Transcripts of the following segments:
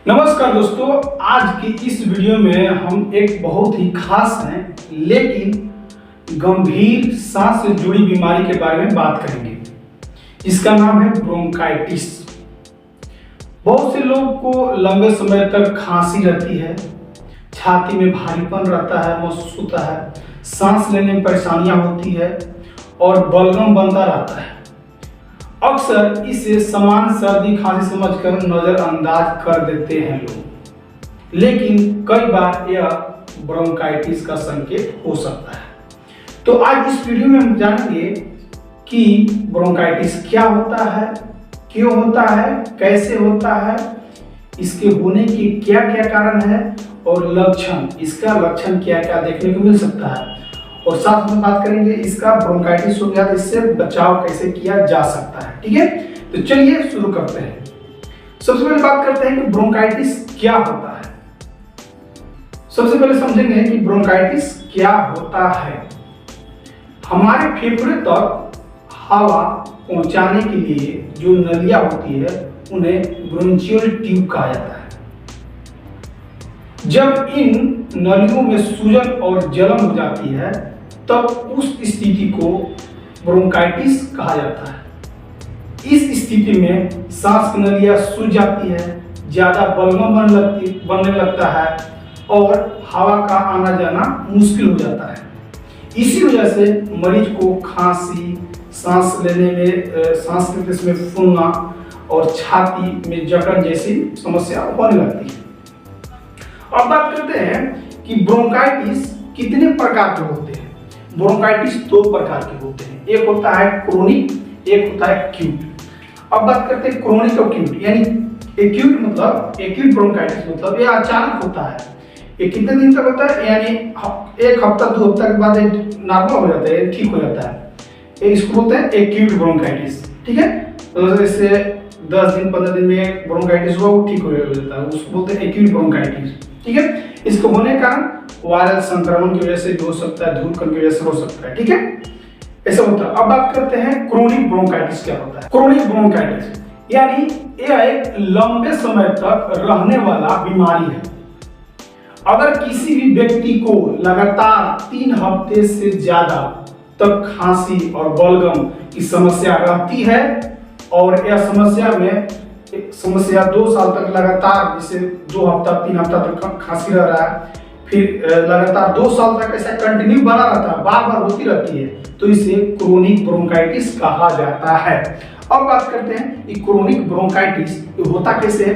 नमस्कार दोस्तों, आज की इस वीडियो में हम एक बहुत ही खास है लेकिन गंभीर सांस से जुड़ी बीमारी के बारे में बात करेंगे। इसका नाम है ब्रोंकाइटिस। बहुत से लोगों को लंबे समय तक खांसी रहती है, छाती में भारीपन रहता है, महसूस होता है, सांस लेने में परेशानियां होती है और बलगम बनता रहता है। अक्सर इसे सामान्य सर्दी खांसी समझकर नजरअंदाज कर देते हैं लोग, लेकिन कई बार यह ब्रोंकाइटिस का संकेत हो सकता है। तो आज इस वीडियो में हम जानेंगे कि ब्रोंकाइटिस क्या होता है, क्यों होता है, कैसे होता है, इसके होने के क्या क्या कारण है और लक्षण, इसका लक्षण क्या क्या देखने को मिल सकता है, और साथ में बात करेंगे इसका ब्रोंकाइटिस हो गया तो इससे बचाव कैसे किया जा सकता है। ठीक है, तो चलिए शुरू करते हैं। सबसे पहले बात करते हैं कि ब्रोंकाइटिस क्या होता है। सबसे पहले समझेंगे कि ब्रोंकाइटिस क्या होता है। हमारे फेफड़े तक हवा पहुंचाने के लिए जो नलियां होती है उन्हें ब्रोंचियल ट्यूब कहा जाता है। जब इन नलियों में सूजन और जलन हो जाती है तब उस स्थिति को ब्रोंकाइटिस कहा जाता है। इस स्थिति में सांस की नलियां सूज जाती है, ज्यादा बलगम बनने लगता है और हवा का आना जाना मुश्किल हो जाता है। इसी वजह से मरीज को खांसी, सांस लेते समय फूलना और छाती में जकड़न जैसी समस्या होने लगती है। अब बात करते हैं कि ब्रोंकाइटिस कितने प्रकार के होते हैं। ब्रोंकाइटिस दो प्रकार के होते हैं, एक होता है क्रोनिक, एक होता है एक्यूट। अब बात करते हैं क्रोनिक और एक्यूट, यानी एक्यूट ब्रोंकाइटिस मतलब ये अचानक होता है। ये कितने दिन तक होता है, यानी एक हफ्ता 2 हफ्ता के बाद नॉर्मल हो जाता है, ठीक हो जाता है। इसको बोलते हैं एक्यूट ब्रोंकाइटिस। ठीक है, तो जैसे 10 दिन 15 दिन में ब्रोंकाइटिस हुआ वो ठीक हो जाता है, उसको बोलते हैं एक्यूट ब्रोंकाइटिस। ठीक है, इसको होने का वायरल संक्रमण की वजह से भी हो सकता है, धूल कण की वजह से हो सकता है। ठीक है, ऐसा होता है। अब बात करते हैं क्रोनिक ब्रोंकाइटिस क्या होता है। क्रोनिक ब्रोंकाइटिस यानी यह एक लंबे समय तक रहने वाला बीमारी है। अगर किसी भी व्यक्ति को लगातार 3 हफ्ते से ज्यादा तक खांसी और बलगम की समस्या रहती है और यह समस्या 2 साल तक लगातार, जैसे 2 हफ्ता 3 हफ्ता तक खांसी रह रहा है, फिर लगातार 2 साल तक ऐसा कंटिन्यू बना रहता है, बार बार होती रहती है, तो इसे क्रोनिक ब्रोंकाइटिस कहा जाता है। अब बात करते हैं कि क्रोनिक ब्रोंकाइटिस होता कैसे है।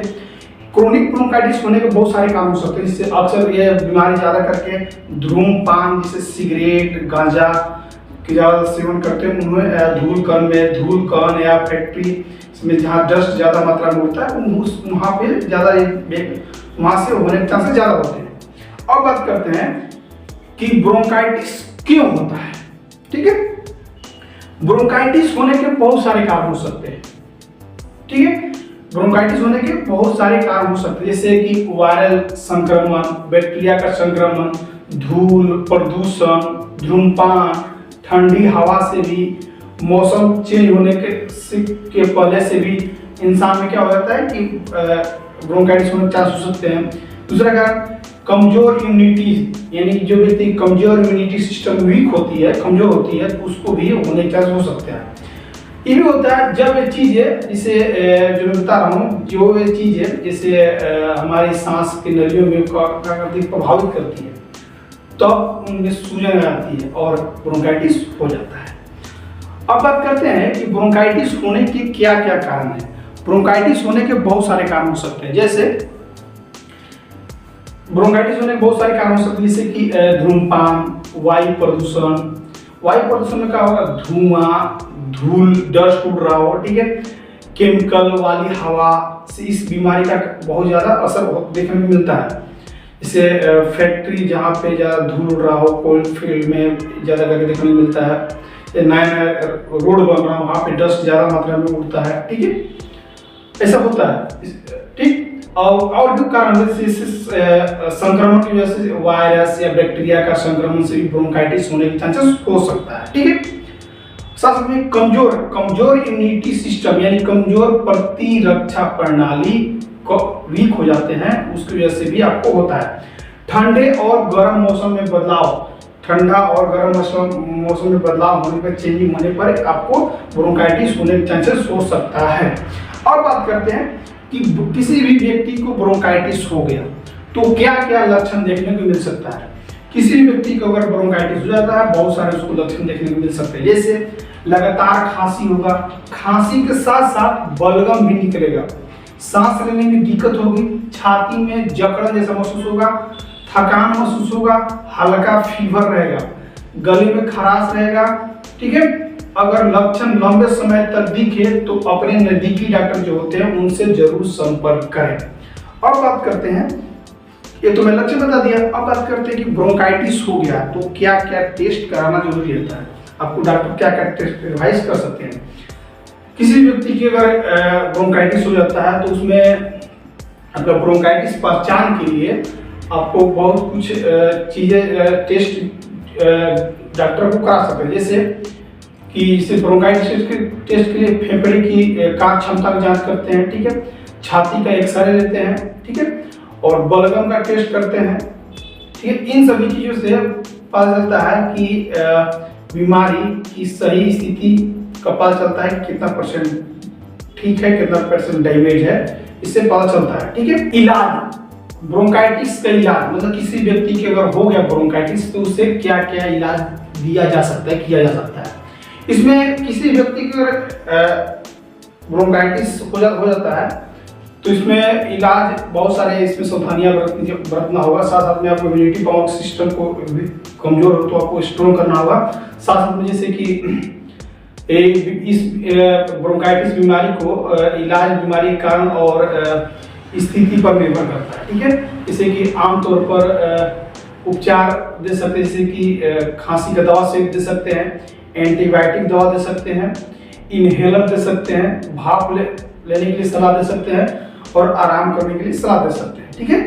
क्रोनिक ब्रोंकाइटिस होने के बहुत सारे कारण हो सकते हैं, जिससे अक्सर यह बीमारी ज्यादा करके धूम्रपान, जैसे सिगरेट, गांजा की ज्यादा सेवन करते हैं उनमें धूल कण या फैक्ट्री में जहाँ डस्ट ज्यादा मात्रा में होता है वहाँ पे ज्यादा वहां से होने के चांसेस ज्यादा होते हैं। अब बात करते हैं कि ब्रोंकाइटिस क्यों होता है। ठीक है, ब्रोंकाइटिस होने के बहुत सारे कारण हो सकते हैं। ठीक है, ब्रोंकाइटिस होने के बहुत सारे कारण हो सकते हैं, जैसे कि वायरल संक्रमण, बैक्टीरिया का संक्रमण, धूल प्रदूषण, धूम्रपान, ठंडी हवा से भी, मौसम चेंज होने के पहले से भी इंसान में क्या हो जाता है कि ब्रोंकाइटिस होने के चांस हो सकते हैं। दूसरा कारण कमजोर इम्यूनिटी, यानी जो व्यक्ति कमजोर इम्यूनिटी सिस्टम वीक होती है, कमजोर होती है, तो उसको भी होने के चांस हो सकते हैं। ये भी होता है जब ये चीजें, जिसे जो मैं बता रहा हूँ, जो ये चीजें जैसे हमारी सांस की नलियों में प्रभावित करती है, तब उनमें सूजन आती है और ब्रोंकाइटिस हो जाता है। अब बात करते हैं कि ब्रोंकाइटिस होने के क्या क्या कारण हैं। ब्रोंकाइटिस होने के बहुत सारे कारण हो सकते हैं, जैसे ब्रोंकाइटिस होने के बहुत सारे कारण हो सकते हैं, जैसे कि धूम्रपान, वायु प्रदूषण। वायु प्रदूषण में क्या होगा, धुआं, धूल, डस्ट उड़ रहा हो, ठीक है, केमिकल वाली हवा से इस बीमारी का बहुत ज्यादा असर देखने में मिलता है। जैसे फैक्ट्री जहाँ पे ज्यादा धूल उड़ रहा हो, कोल फील्ड में ज्यादा करके देखने में मिलता है, नया रोड बन रहा हो, वहाँ पे डस्ट ज्यादा मात्रा में उड़ता है। ठीक है, ऐसा होता है। ठीक, और भी कारण जैसे संक्रमण की वजह से, वायरस या बैक्टीरिया का संक्रमण से भी ब्रोंकाइटिस होने के चांसेस हो सकता है। ठीक है, साथ में कमजोर इम्यूनिटी सिस्टम यानी कमजोर प्रतिरक्षा प्रणाली वीक हो जाते हैं, उसकी वजह से भी आपको होता है। ठंडे और गर्म मौसम में बदलाव, ठंडा और गर्म मौसम में बदलाव होने पर, चेंजिंग होने पर आपको ब्रोंकाइटिस होने के चांसेस हो सकता है। अब बात करते हैं कि किसी भी व्यक्ति को ब्रोंकाइटिस हो गया तो क्या क्या लक्षण देखने को मिल सकता है। किसी भी व्यक्ति को अगर ब्रोंकाइटिस हो जाता है, बहुत सारे उसको लक्षण देखने को मिल सकते हैं, जैसे लगातार खांसी होगा, खांसी के साथ साथ बलगम भी निकलेगा, सांस लेने में दिक्कत होगी, छाती में जकड़न जैसा महसूस होगा, थकान महसूस होगा, हल्का फीवर रहेगा, गले में खराश रहेगा। ठीक है, अगर लक्षण लंबे समय तक दिखे तो अपने नजदीकी डॉक्टर जो होते हैं उनसे जरूर संपर्क करें। अब बात करते हैं, ये तो मैं लक्षण बता दिया, अब बात करते हैं कि ब्रोंकाइटिस हो गया तो क्या क्या टेस्ट कराना जरूरी रहता है, आपको डॉक्टर क्या क्या टेस्ट एडवाइस कर सकते हैं। किसी व्यक्ति की अगर ब्रोंकाइटिस हो जाता है तो उसमें अगर ब्रोंकाइटिस पहचान के लिए आपको बहुत कुछ चीज़ें टेस्ट डॉक्टर को करा सकते हैं, जैसे कि इसे ब्रोंकाइटिस टेस्ट के लिए फेफड़े की कार्य क्षमता की जांच करते हैं, ठीक है, छाती का एक्सरे लेते हैं, ठीक है, और बलगम का टेस्ट करते हैं। ठीक है, इन सभी चीज़ों से पता चलता है कि बीमारी की सही स्थिति का पता चलता है, कितना परसेंट ठीक है, कितना परसेंट डैमेज है, इससे पता चलता है। ठीक है, इलाज, ब्रोंकाइटिस का इलाज, मतलब किसी व्यक्ति के अगर हो गया ब्रोंकाइटिस तो उसे क्या क्या इलाज दिया जा सकता है, किया जा सकता है। इसमें किसी व्यक्ति को अगर ब्रोंकाइटिस हो जाता है तो इसमें इलाज बहुत सारे, इसमें सावधानियां बरतना होगा, साथ साथ में आपको इम्यूनिटी पावर सिस्टम को कमजोर हो तो आपको स्ट्रॉन्ग करना होगा, साथ साथ में जैसे कि इस ब्रोंकाइटिस बीमारी को इलाज बीमारी के कारण और स्थिति पर निर्भर करता है। ठीक है, जैसे कि आमतौर पर उपचार दे सकते हैं, जैसे कि खांसी का दवा से दे सकते हैं, एंटीबायोटिक दवा दे सकते हैं, इनहेलर दे सकते हैं, भाप लेने के लिए सलाह दे सकते हैं और आराम करने के लिए सलाह दे सकते हैं। ठीक है,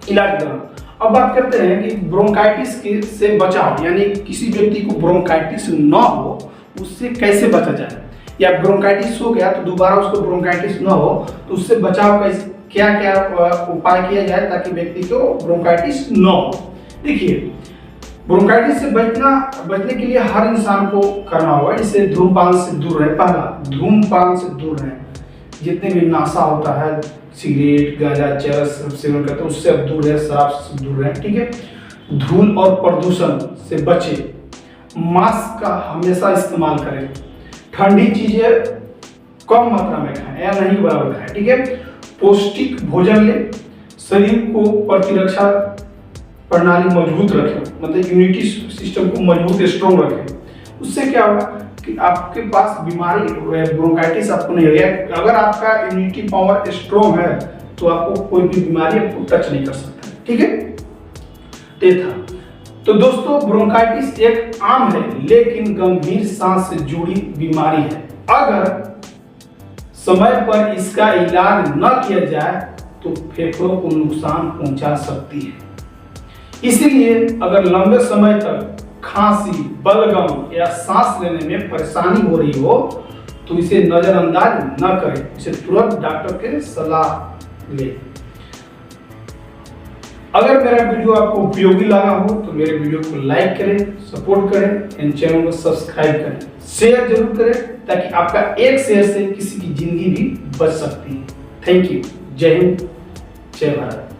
इलाज के दौरान अब बात करते हैं कि ब्रोंकाइटिस से बचाव, यानी किसी व्यक्ति को ब्रोंकाइटिस न हो उससे कैसे बचा जाए, या ब्रोंकाइटिस हो गया तो दोबारा उसको ब्रोंकाइटिस न हो तो उससे बचाव कैसे, क्या क्या उपाय किया जाए ताकि व्यक्ति को ब्रोंकाइटिस न हो। देखिए, ब्रोंकाइटिस से बचने के लिए हर इंसान को करना होगा, इससे धूम्रपान से दूर रहे। पहला, धूम्रपान से दूर रहें, जितने भी नशा होता है, सिगरेट, गांजा, चरस सेवन करते हैं उससे अब दूर रहे, शराब से दूर रहें। ठीक है, धूल और प्रदूषण से बचें, मास्क का हमेशा इस्तेमाल करें, ठंडी चीजें कम मात्रा में खाएं या नहीं बराबर खाएं। ठीक है, पौष्टिक भोजन लें, शरीर को प्रतिरक्षा प्रणाली मजबूत रखें, मतलब इम्यूनिटी सिस्टम को मजबूत स्ट्रॉन्ग रखें। उससे क्या होगा कि आपके पास बीमारी ब्रोंकाइटिस आपको नहीं होगा। अगर आपका इम्यूनिटी पावर स्ट्रॉन्ग है तो आपको कोई भी बीमारी आपको टच नहीं कर सकता। ठीक है, ये था। तो दोस्तों, ब्रोंकाइटिस एक आम है लेकिन गंभीर सांस से जुड़ी बीमारी है। अगर समय पर इसका इलाज न किया जाए तो फेफड़ों को नुकसान पहुंचा सकती है। इसीलिए अगर लंबे समय तक खांसी, बलगम या सांस लेने में परेशानी हो रही हो तो इसे नजरअंदाज न करें, इसे तुरंत डॉक्टर के सलाह लें। अगर मेरा वीडियो आपको उपयोगी लगा हो तो मेरे वीडियो को लाइक करें, सपोर्ट करें, एंड चैनल को सब्सक्राइब करें, शेयर जरूर करें ताकि आपका एक शेयर से किसी की जिंदगी भी बच सकती है। Thank you. जय हिंद, जय भारत।